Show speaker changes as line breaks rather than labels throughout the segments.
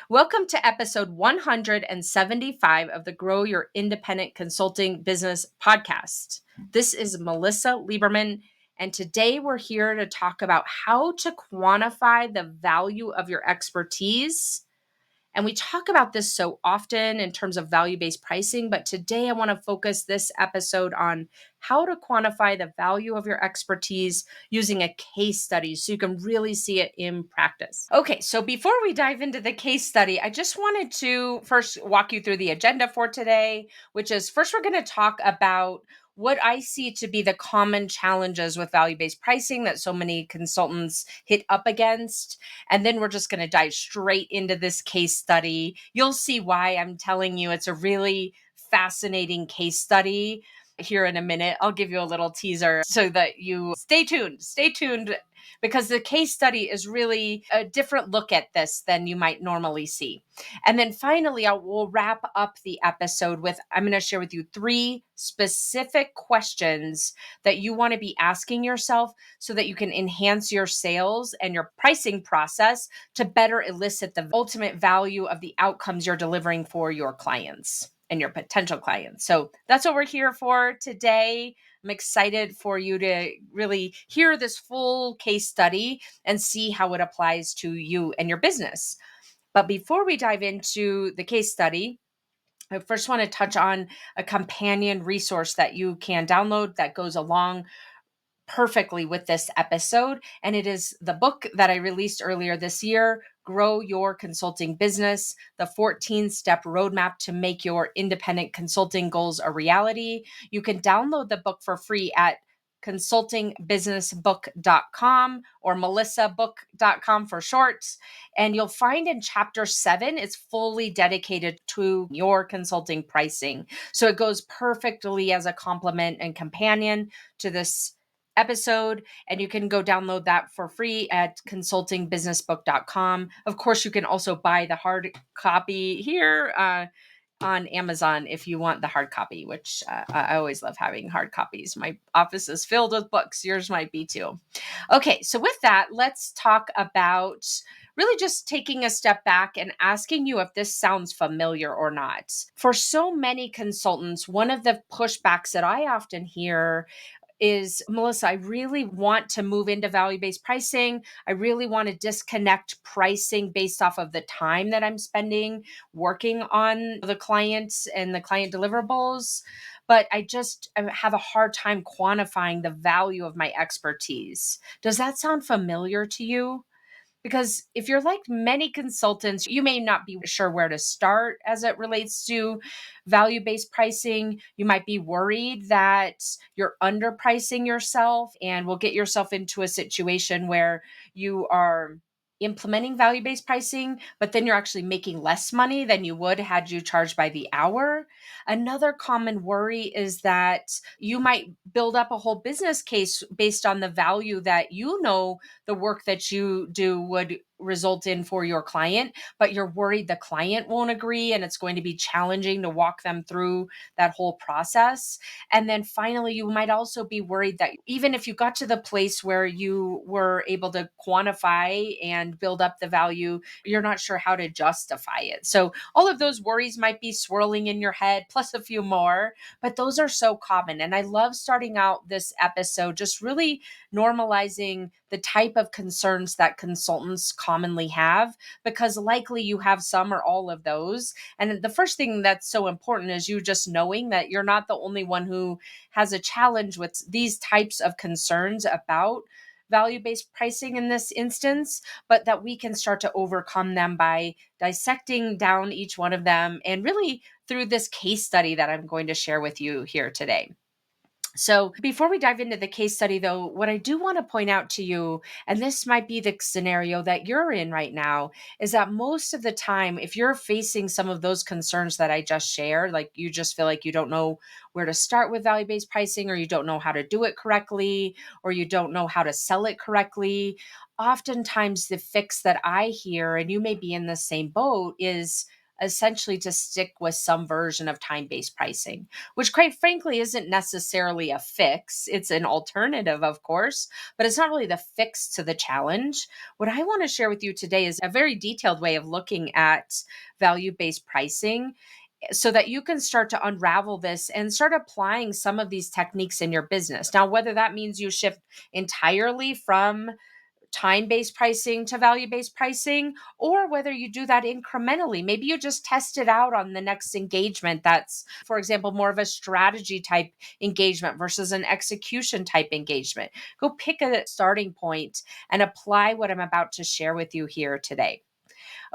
Welcome to episode 175 of the Grow Your Independent Consulting Business podcast. This is Melisa Liberman, and today we're here to talk about how to quantify the value of your expertise. And we talk about this so often in terms of value-based pricing, but today I want to focus this episode on how to quantify the value of your expertise using a case study so you can really see it in practice. Okay, so before we dive into the case study, I just wanted to first walk you through the agenda for today, which is first we're going to talk about what I see to be the common challenges with value-based pricing that so many consultants hit up against. And then we're just going to dive straight into this case study. You'll see why I'm telling you it's a really fascinating case study here in a minute. I'll give you a little teaser so that you stay tuned. Stay tuned because the case study is really a different look at this than you might normally see. And then finally, we'll wrap up the episode with I'm going to share with you 3 specific questions that you want to be asking yourself so that you can enhance your sales and your pricing process to better elicit the ultimate value of the outcomes you're delivering for your clients and your potential clients. So that's what we're here for today. I'm excited for you to really hear this full case study and see how it applies to you and your business. But before we dive into the case study, I first want to touch on a companion resource that you can download that goes along perfectly with this episode. And it is the book that I released earlier this year, Grow Your Consulting Business, the 14-step roadmap to make your independent consulting goals a reality. You can download the book for free at consultingbusinessbook.com or melisabook.com for short. And you'll find in chapter 7, it's fully dedicated to your consulting pricing. So it goes perfectly as a complement and companion to this episode, and you can go download that for free at consultingbusinessbook.com. Of course, you can also buy the hard copy here on Amazon if you want the hard copy, which I always love having hard copies. My office is filled with books. Yours might be too. Okay, so with that, let's talk about really just taking a step back and asking you if this sounds familiar or not. For so many consultants, one of the pushbacks that I often hear is, Melisa, I really want to move into value-based pricing. I really want to disconnect pricing based off of the time that I'm spending working on the clients and the client deliverables. But I just have a hard time quantifying the value of my expertise. Does that sound familiar to you? Because if you're like many consultants, you may not be sure where to start as it relates to value based pricing. You might be worried that you're underpricing yourself and will get yourself into a situation where you are implementing value based pricing, but then you're actually making less money than you would had you charged by the hour. Another common worry is that you might build up a whole business case based on the value that you know the work that you do would result in for your client, but you're worried the client won't agree and it's going to be challenging to walk them through that whole process. And then finally, you might also be worried that even if you got to the place where you were able to quantify and build up the value, you're not sure how to justify it. So all of those worries might be swirling in your head, plus a few more, but those are so common. And I love starting out this episode just really normalizing the type of concerns that consultants commonly have, because likely you have some or all of those. And the first thing that's so important is you just knowing that you're not the only one who has a challenge with these types of concerns about value-based pricing in this instance, but that we can start to overcome them by dissecting down each one of them and really through this case study that I'm going to share with you here today. So before we dive into the case study, though, what I do want to point out to you, and this might be the scenario that you're in right now, is that most of the time, if you're facing some of those concerns that I just shared, like you just feel like you don't know where to start with value-based pricing, or you don't know how to do it correctly, or you don't know how to sell it correctly, oftentimes the fix that I hear, and you may be in the same boat, is essentially to stick with some version of time-based pricing, which quite frankly isn't necessarily a fix. It's an alternative, of course, but it's not really the fix to the challenge. What I want to share with you today is a very detailed way of looking at value-based pricing so that you can start to unravel this and start applying some of these techniques in your business. Now, whether that means you shift entirely from time based pricing to value based pricing, or whether you do that incrementally. Maybe you just test it out on the next engagement that's, for example, more of a strategy type engagement versus an execution type engagement. Go pick a starting point and apply what I'm about to share with you here today.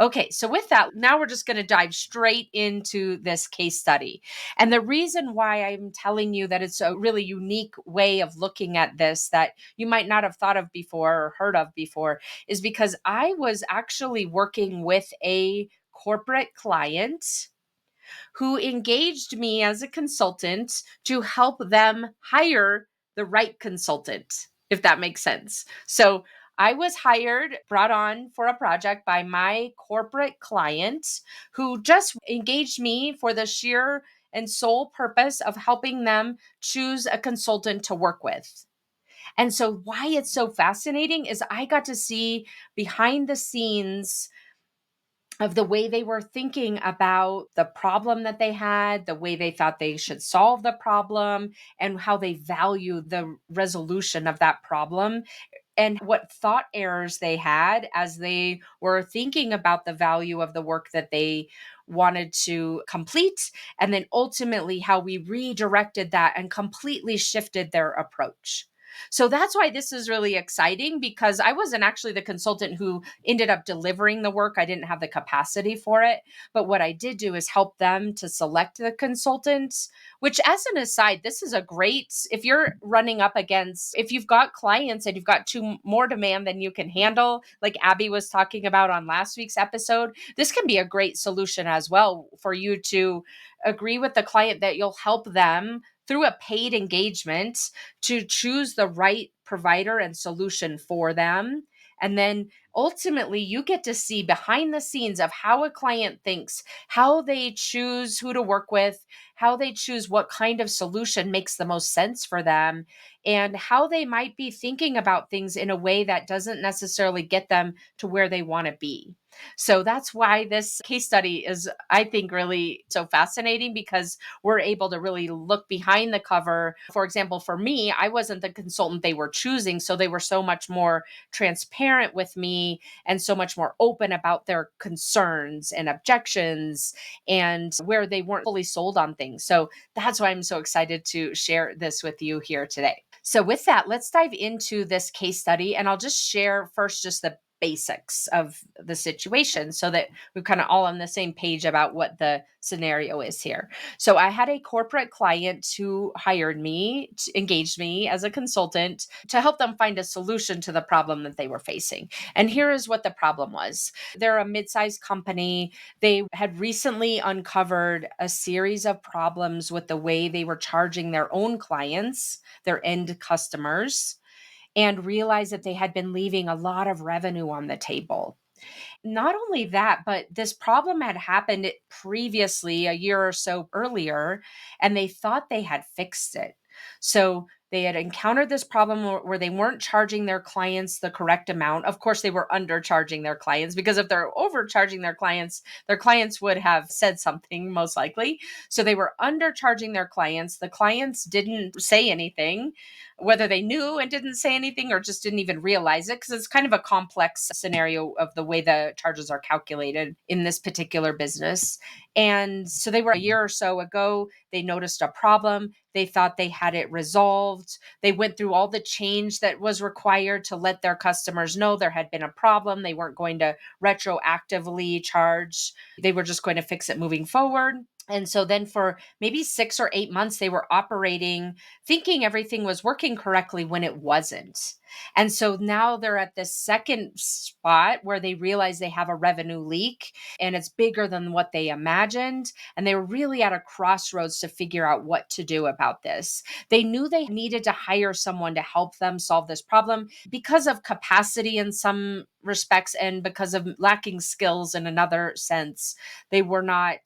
Okay, so with that, now we're just going to dive straight into this case study. And the reason why I'm telling you that it's a really unique way of looking at this that you might not have thought of before or heard of before is because I was actually working with a corporate client who engaged me as a consultant to help them hire the right consultant, if that makes sense. So I was hired, brought on for a project by my corporate client who just engaged me for the sheer and sole purpose of helping them choose a consultant to work with. And so, why it's so fascinating is I got to see behind the scenes of the way they were thinking about the problem that they had, the way they thought they should solve the problem, and how they value the resolution of that problem, and what thought errors they had as they were thinking about the value of the work that they wanted to complete. And then ultimately, how we redirected that and completely shifted their approach. So that's why this is really exciting because I wasn't actually the consultant who ended up delivering the work. I didn't have the capacity for it. But what I did do is help them to select the consultants, which, as an aside, this is a great, if you're running up against, if you've got clients and you've got more demand than you can handle, like Abby was talking about on last week's episode, this can be a great solution as well for you to agree with the client that you'll help them through a paid engagement to choose the right provider and solution for them. And then ultimately, you get to see behind the scenes of how a client thinks, how they choose who to work with, how they choose what kind of solution makes the most sense for them, and how they might be thinking about things in a way that doesn't necessarily get them to where they want to be. So that's why this case study is, I think, really so fascinating because we're able to really look behind the cover. For example, for me, I wasn't the consultant they were choosing. So they were so much more transparent with me and so much more open about their concerns and objections and where they weren't fully sold on things. So that's why I'm so excited to share this with you here today. So with that, let's dive into this case study and I'll just share first just the basics of the situation so that we're kind of all on the same page about what the scenario is here. So I had a corporate client who hired me, engaged me as a consultant to help them find a solution to the problem that they were facing. And here is what the problem was. They're a mid-sized company. They had recently uncovered a series of problems with the way they were charging their own clients, their end customers, and realized that they had been leaving a lot of revenue on the table. Not only that, but this problem had happened previously a year or so earlier, and they thought they had fixed it. So they had encountered this problem where they weren't charging their clients the correct amount. Of course, they were undercharging their clients because if they're overcharging their clients would have said something most likely. So they were undercharging their clients. The clients didn't say anything, whether they knew and didn't say anything or just didn't even realize it, because it's kind of a complex scenario of the way the charges are calculated in this particular business. And so they were a year or so ago, they noticed a problem. They thought they had it resolved. They went through all the change that was required to let their customers know there had been a problem. They weren't going to retroactively charge. They were just going to fix it moving forward. And so then for maybe 6 or 8 months, they were operating, thinking everything was working correctly when it wasn't. And so now they're at this second spot where they realize they have a revenue leak and it's bigger than what they imagined. And they were really at a crossroads to figure out what to do about this. They knew they needed to hire someone to help them solve this problem because of capacity in some respects and because of lacking skills in another sense. They were not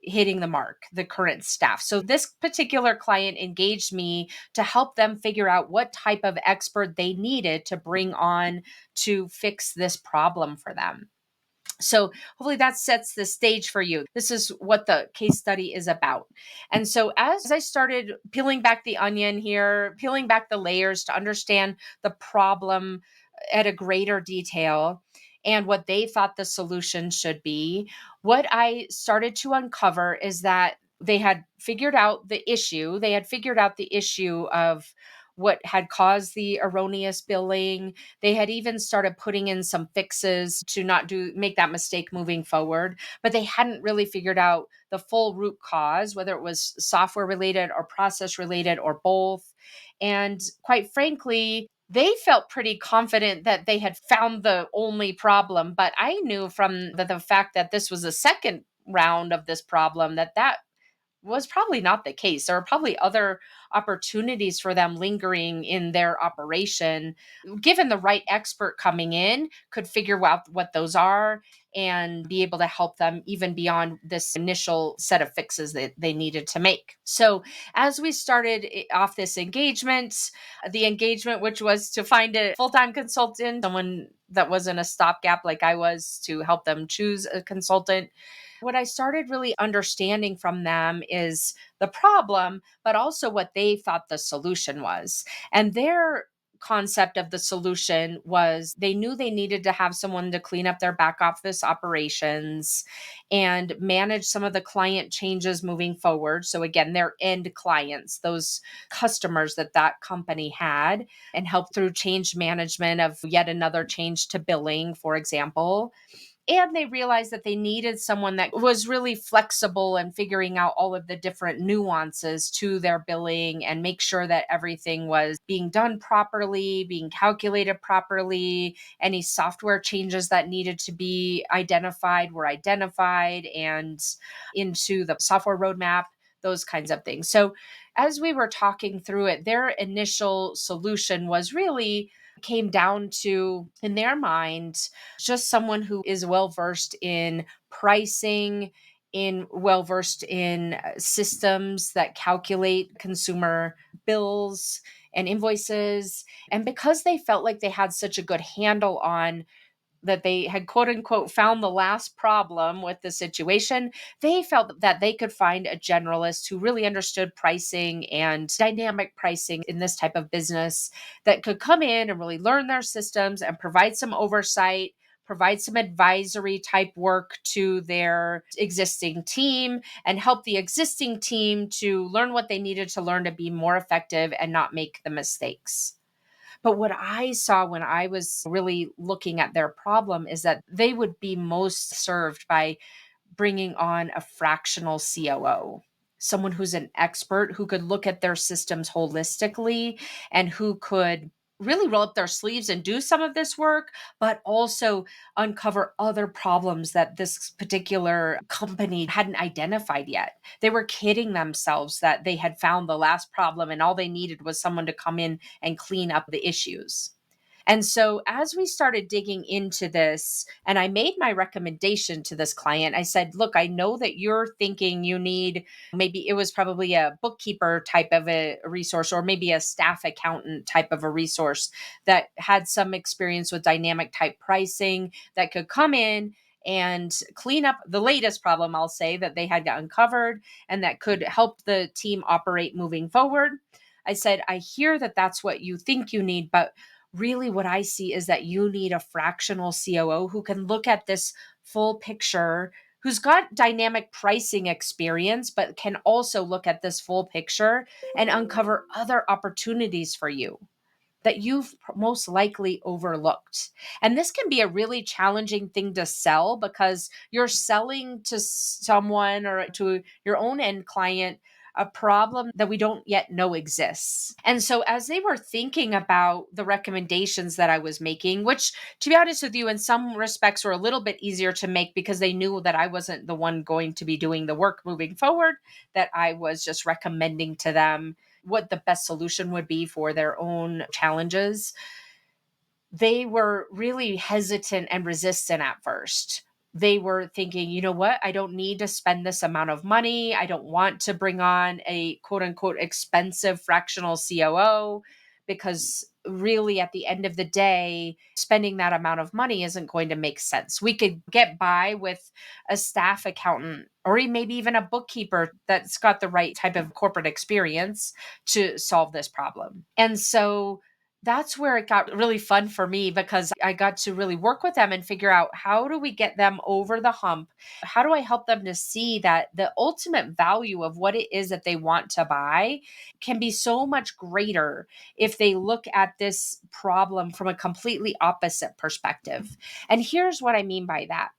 hitting the mark, the current staff. So this particular client engaged me to help them figure out what type of expert they needed to bring on to fix this problem for them. So hopefully that sets the stage for you. This is what the case study is about. And so as I started peeling back the onion here, peeling back the layers to understand the problem at a greater detail and what they thought the solution should be, what I started to uncover is that they had figured out the issue. They had figured out the issue of what had caused the erroneous billing. They had even started putting in some fixes to not make that mistake moving forward, but they hadn't really figured out the full root cause, whether it was software related or process related or both. And quite frankly, they felt pretty confident that they had found the only problem, but I knew from the fact that this was the second round of this problem that was probably not the case. There are probably other opportunities for them lingering in their operation. Given the right expert coming in, could figure out what those are and be able to help them even beyond this initial set of fixes that they needed to make. So, as we started off this engagement, the engagement, which was to find a full time consultant, someone that wasn't a stopgap like I was, to help them choose a consultant. What I started really understanding from them is the problem, but also what they thought the solution was. And their concept of the solution was they knew they needed to have someone to clean up their back office operations and manage some of the client changes moving forward. So, again, their end clients, those customers that company had, and help through change management of yet another change to billing, for example. And they realized that they needed someone that was really flexible and figuring out all of the different nuances to their billing and make sure that everything was being done properly, being calculated properly. Any software changes that needed to be identified were identified and into the software roadmap, those kinds of things. So, as we were talking through it, their initial solution was really came down to, in their mind, just someone who is well versed in pricing, in well versed in systems that calculate consumer bills and invoices. And because they felt like they had such a good handle on that, they had quote unquote found the last problem with the situation, they felt that they could find a generalist who really understood pricing and dynamic pricing in this type of business, that could come in and really learn their systems and provide some oversight, provide some advisory type work to their existing team, and help the existing team to learn what they needed to learn to be more effective and not make the mistakes. But what I saw when I was really looking at their problem is that they would be most served by bringing on a fractional COO, someone who's an expert who could look at their systems holistically and who could really roll up their sleeves and do some of this work, but also uncover other problems that this particular company hadn't identified yet. They were kidding themselves that they had found the last problem and all they needed was someone to come in and clean up the issues. And so, as we started digging into this, and I made my recommendation to this client, I said, look, I know that you're thinking you need, maybe it was probably a bookkeeper type of a resource, or maybe a staff accountant type of a resource that had some experience with dynamic type pricing, that could come in and clean up the latest problem, I'll say, that they had uncovered, and that could help the team operate moving forward. I said, I hear that that's what you think you need, but really what I see is that you need a fractional COO who can look at this full picture, who's got dynamic pricing experience, but can also look at this full picture and uncover other opportunities for you. that you've most likely overlooked. And this can be a really challenging thing to sell because you're selling to someone or to your own end client a problem that we don't yet know exists. And so, as they were thinking about the recommendations that I was making, which to be honest with you, in some respects were a little bit easier to make because they knew that I wasn't the one going to be doing the work moving forward, that I was just recommending to them what the best solution would be for their own challenges. They were really hesitant and resistant at first. They were thinking, you know what? I don't need to spend this amount of money. I don't want to bring on a quote unquote expensive fractional COO because really at the end of the day, spending that amount of money isn't going to make sense. We could get by with a staff accountant or maybe even a bookkeeper that's got the right type of corporate experience to solve this problem. And so that's where it got really fun for me because I got to really work with them and figure out how do we get them over the hump? How do I help them to see that the ultimate value of what it is that they want to buy can be so much greater if they look at this problem from a completely opposite perspective? And here's what I mean by that.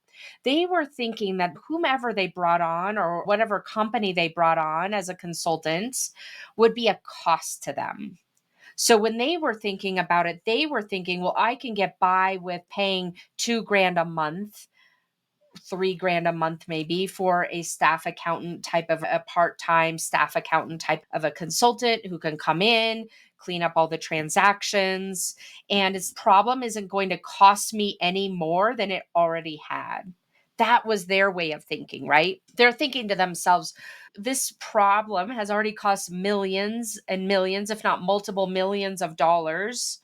They were thinking that whomever they brought on or whatever company they brought on as a consultant would be a cost to them. So when they were thinking about it, they were thinking, well, I can get by with paying 2 grand a month, 3 grand a month, maybe for a staff accountant type of a part-time staff accountant type of a consultant who can come in, clean up all the transactions. And its problem isn't going to cost me any more than it already had. That was their way of thinking, right? They're thinking to themselves, this problem has already cost millions and millions, if not multiple millions of dollars.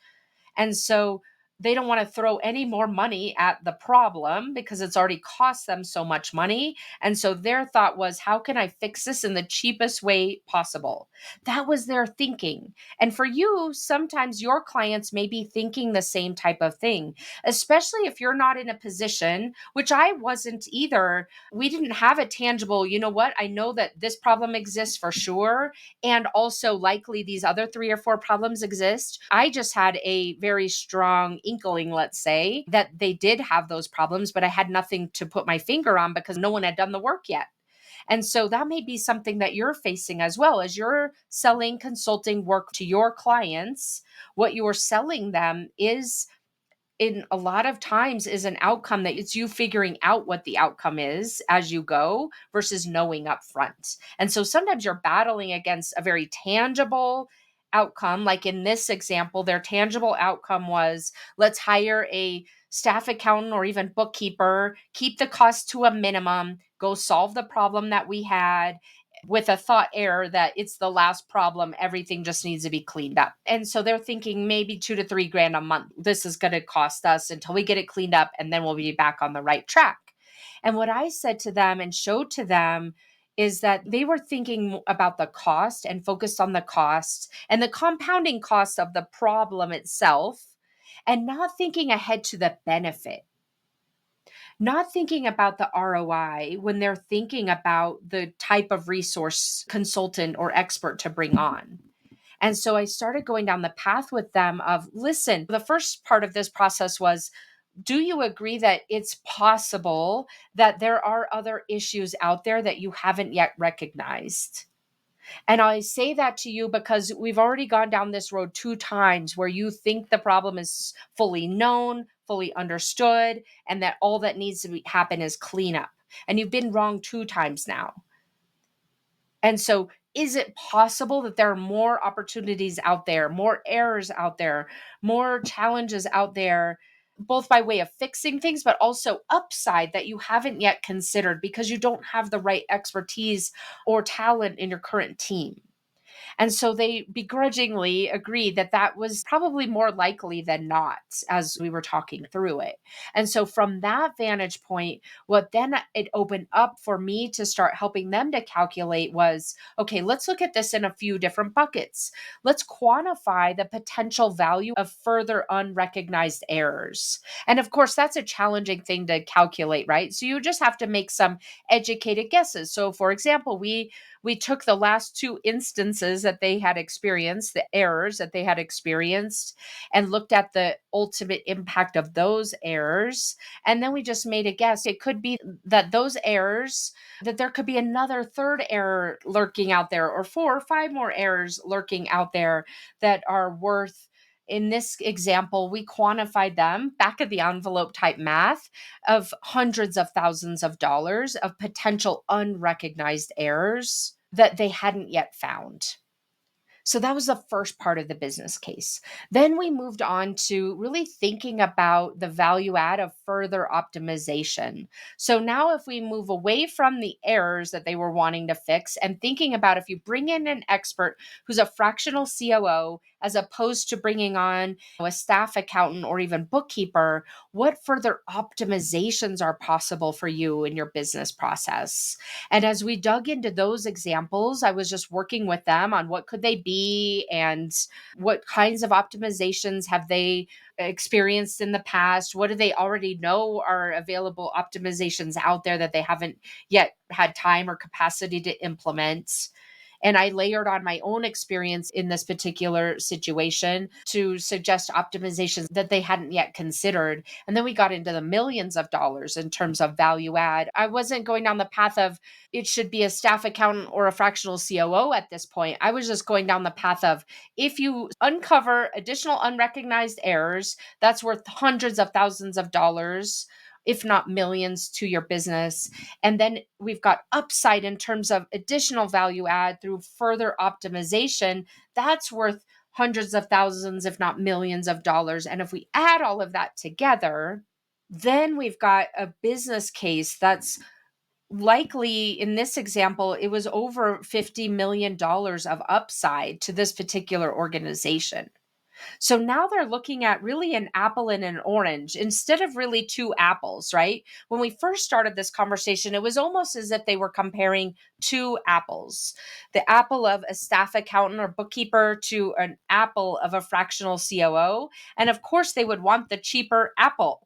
And so they don't want to throw any more money at the problem because it's already cost them so much money. And so their thought was, how can I fix this in the cheapest way possible? That was their thinking. And for you, sometimes your clients may be thinking the same type of thing, especially if you're not in a position, which I wasn't either. We didn't have a tangible, you know what? I know that this problem exists for sure. And also likely these other 3 or 4 problems exist. I just had a very strong inkling, let's say, that they did have those problems, but I had nothing to put my finger on because no one had done the work yet. And so that may be something that you're facing as well as you're selling consulting work to your clients. What you're selling them is in a lot of times is an outcome that it's you figuring out what the outcome is as you go versus knowing up front. And so sometimes you're battling against a very tangible outcome. Like in this example, their tangible outcome was let's hire a staff accountant or even bookkeeper, keep the cost to a minimum, go solve the problem that we had with a thought error that it's the last problem, everything just needs to be cleaned up. And so they're thinking maybe 2 to 3 grand a month. This is going to cost us until we get it cleaned up and then we'll be back on the right track. And what I said to them and showed to them is that they were thinking about the cost and focused on the cost and the compounding cost of the problem itself and not thinking ahead to the benefit, not thinking about the ROI when they're thinking about the type of resource consultant or expert to bring on. And so I started going down the path with them of listen, the first part of this process was, do you agree that it's possible that there are other issues out there that you haven't yet recognized? And I say that to you because we've already gone down this road 2 times where you think the problem is fully known, fully understood, and that all that needs to happen is cleanup. And you've been wrong 2 times now. And so, is it possible that there are more opportunities out there, more errors out there, more challenges out there, both by way of fixing things, but also upside that you haven't yet considered because you don't have the right expertise or talent in your current team? And so they begrudgingly agreed that that was probably more likely than not as we were talking through it. And so from that vantage point, what then it opened up for me to start helping them to calculate was, okay, let's look at this in a few different buckets. Let's quantify the potential value of further unrecognized errors. And of course, that's a challenging thing to calculate, right? So you just have to make some educated guesses. So for example, we We took the last two instances that they had experienced, the errors that they had experienced, and looked at the ultimate impact of those errors. And then we just made a guess. It could be that those errors, that there could be another third error lurking out there, or four or five more errors lurking out there that are worth. In this example, we quantified them, back of the envelope type math, of hundreds of thousands of dollars of potential unrecognized errors that they hadn't yet found. So that was the first part of the business case. Then we moved on to really thinking about the value add of further optimization. So now, if we move away from the errors that they were wanting to fix and thinking about if you bring in an expert who's a fractional COO, as opposed to bringing on a staff accountant or even bookkeeper, what further optimizations are possible for you in your business process? And as we dug into those examples, I was just working with them on what could they be and what kinds of optimizations have they experienced in the past? What do they already know are available optimizations out there that they haven't yet had time or capacity to implement? And I layered on my own experience in this particular situation to suggest optimizations that they hadn't yet considered. And then we got into the millions of dollars in terms of value add. I wasn't going down the path of it should be a staff accountant or a fractional COO at this point. I was just going down the path of if you uncover additional unrecognized errors, that's worth hundreds of thousands of dollars, if not millions, to your business. And then we've got upside in terms of additional value add through further optimization. That's worth hundreds of thousands, if not millions of dollars. And if we add all of that together, then we've got a business case that's likely, in this example, it was over $50 million of upside to this particular organization. So now they're looking at really an apple and an orange instead of really two apples, right? When we first started this conversation, it was almost as if they were comparing two apples, the apple of a staff accountant or bookkeeper to an apple of a fractional COO. And of course, they would want the cheaper apple.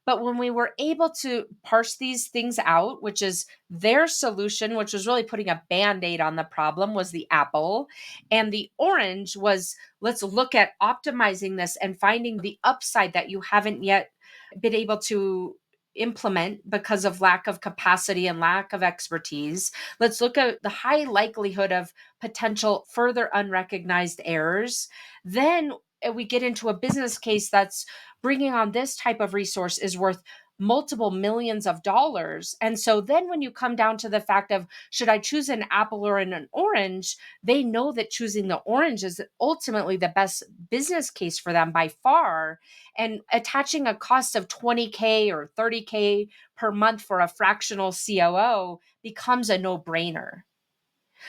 But when we were able to parse these things out, which is their solution, which was really putting a band-aid on the problem, was the apple. And the orange was, let's look at optimizing this and finding the upside that you haven't yet been able to implement because of lack of capacity and lack of expertise. Let's look at the high likelihood of potential further unrecognized errors. Then we get into a business case that's bringing on this type of resource is worth multiple millions of dollars. And so then when you come down to the fact of should I choose an apple or an orange, they know that choosing the orange is ultimately the best business case for them by far. And attaching a cost of 20K or 30K per month for a fractional COO becomes a no-brainer.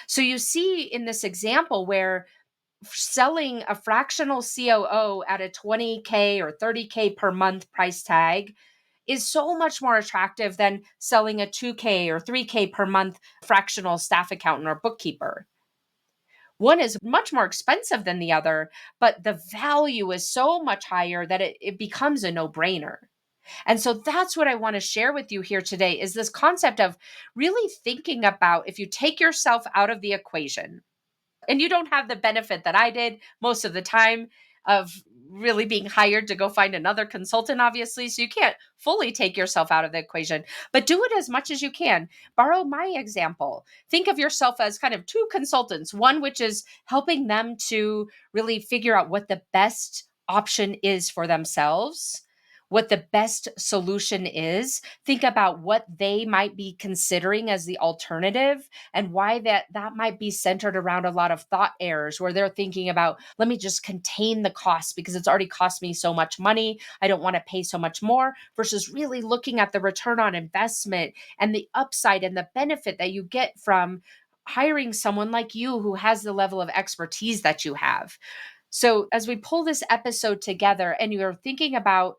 So you see in this example where selling a fractional COO at a 20K or 30K per month price tag is so much more attractive than selling a 2K or 3K per month fractional staff accountant or bookkeeper. One is much more expensive than the other, but the value is so much higher that it becomes a no-brainer. And so that's what I want to share with you here today is this concept of really thinking about if you take yourself out of the equation, and you don't have the benefit that I did most of the time of really being hired to go find another consultant, obviously. So you can't fully take yourself out of the equation, but do it as much as you can. Borrow my example. Think of yourself as kind of two consultants, one which is helping them to really figure out what the best option is for themselves, what the best solution is. Think about what they might be considering as the alternative and why that might be centered around a lot of thought errors where they're thinking about, let me just contain the cost because it's already cost me so much money. I don't want to pay so much more, versus really looking at the return on investment and the upside and the benefit that you get from hiring someone like you who has the level of expertise that you have. So as we pull this episode together and you're thinking about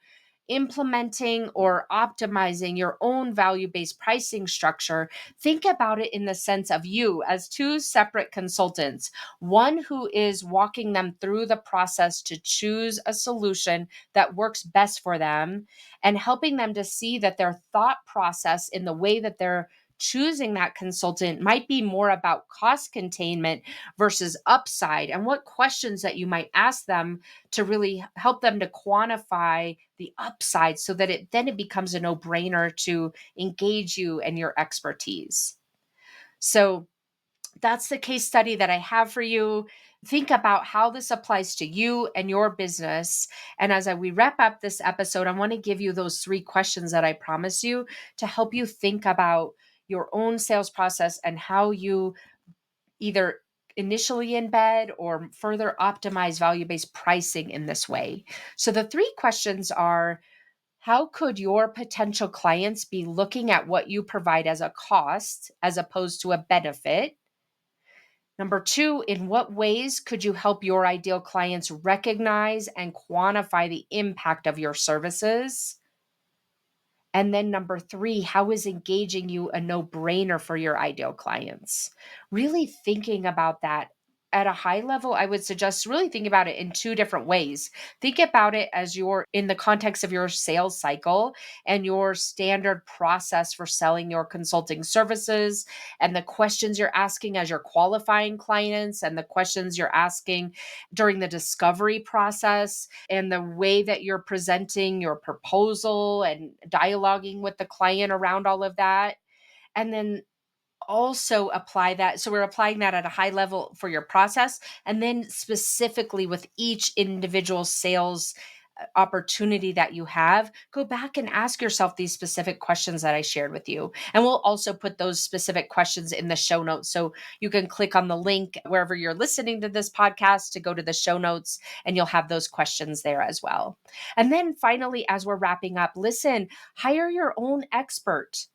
implementing or optimizing your own value-based pricing structure, think about it in the sense of you as two separate consultants, one who is walking them through the process to choose a solution that works best for them and helping them to see that their thought process in the way that they're choosing that consultant might be more about cost containment versus upside, and what questions that you might ask them to really help them to quantify the upside so that it becomes a no-brainer to engage you and your expertise. So that's the case study that I have for you. Think about how this applies to you and your business. And as we wrap up this episode, I want to give you those 3 questions that I promised you to help you think about your own sales process and how you either initially embed or further optimize value-based pricing in this way. So the 3 questions are: how could your potential clients be looking at what you provide as a cost as opposed to a benefit? Number 2, in what ways could you help your ideal clients recognize and quantify the impact of your services? And then number 3, how is engaging you a no-brainer for your ideal clients? Really thinking about that at a high level, I would suggest really think about it in 2 different ways. Think about it as you're in the context of your sales cycle and your standard process for selling your consulting services, and the questions you're asking as you're qualifying clients, and the questions you're asking during the discovery process, and the way that you're presenting your proposal and dialoguing with the client around all of that. And then also apply that. So we're applying that at a high level for your process, and then specifically with each individual sales opportunity that you have, go back and ask yourself these specific questions that I shared with you. And we'll also put those specific questions in the show notes. So you can click on the link wherever you're listening to this podcast to go to the show notes, and you'll have those questions there as well. And then finally, as we're wrapping up, listen, hire your own expert.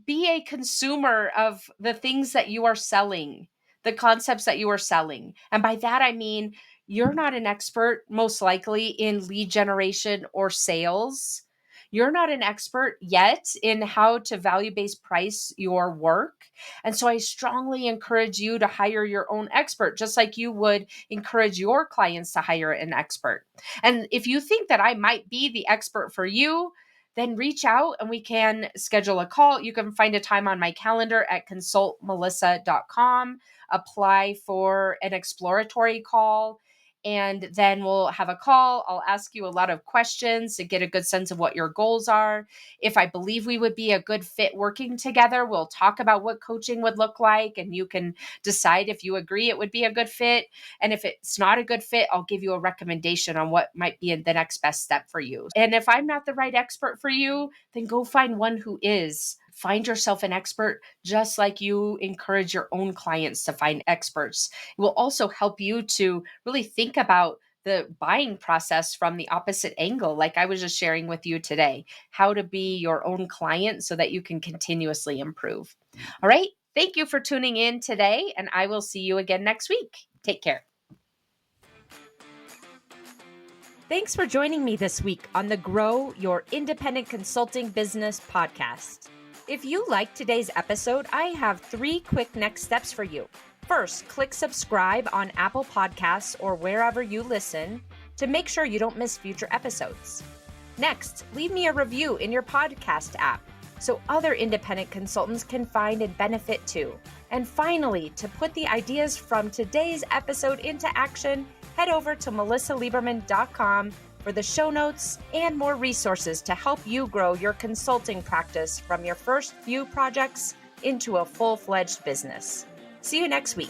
Be a consumer of the things that you are selling, the concepts that you are selling. And by that, I mean, you're not an expert, most likely, in lead generation or sales. You're not an expert yet in how to value-based price your work. And so I strongly encourage you to hire your own expert, just like you would encourage your clients to hire an expert. And if you think that I might be the expert for you, then reach out and we can schedule a call. You can find a time on my calendar at consultmelisa.com, apply for an exploratory call, and then we'll have a call. I'll ask you a lot of questions to get a good sense of what your goals are. If I believe we would be a good fit working together, we'll talk about what coaching would look like, and you can decide if you agree it would be a good fit. And if it's not a good fit, I'll give you a recommendation on what might be the next best step for you. And if I'm not the right expert for you, then go find one who is. Find yourself an expert, just like you encourage your own clients to find experts. It will also help you to really think about the buying process from the opposite angle, like I was just sharing with you today, how to be your own client so that you can continuously improve. All right. Thank you for tuning in today, and I will see you again next week. Take care. Thanks for joining me this week on the Grow Your Independent Consulting Business podcast. If you liked today's episode, I have 3 quick next steps for you. First, click subscribe on Apple Podcasts or wherever you listen to make sure you don't miss future episodes. Next, leave me a review in your podcast app so other independent consultants can find and benefit too. And finally, to put the ideas from today's episode into action, head over to melisaliberman.com for the show notes and more resources to help you grow your consulting practice from your first few projects into a full-fledged business. See you next week.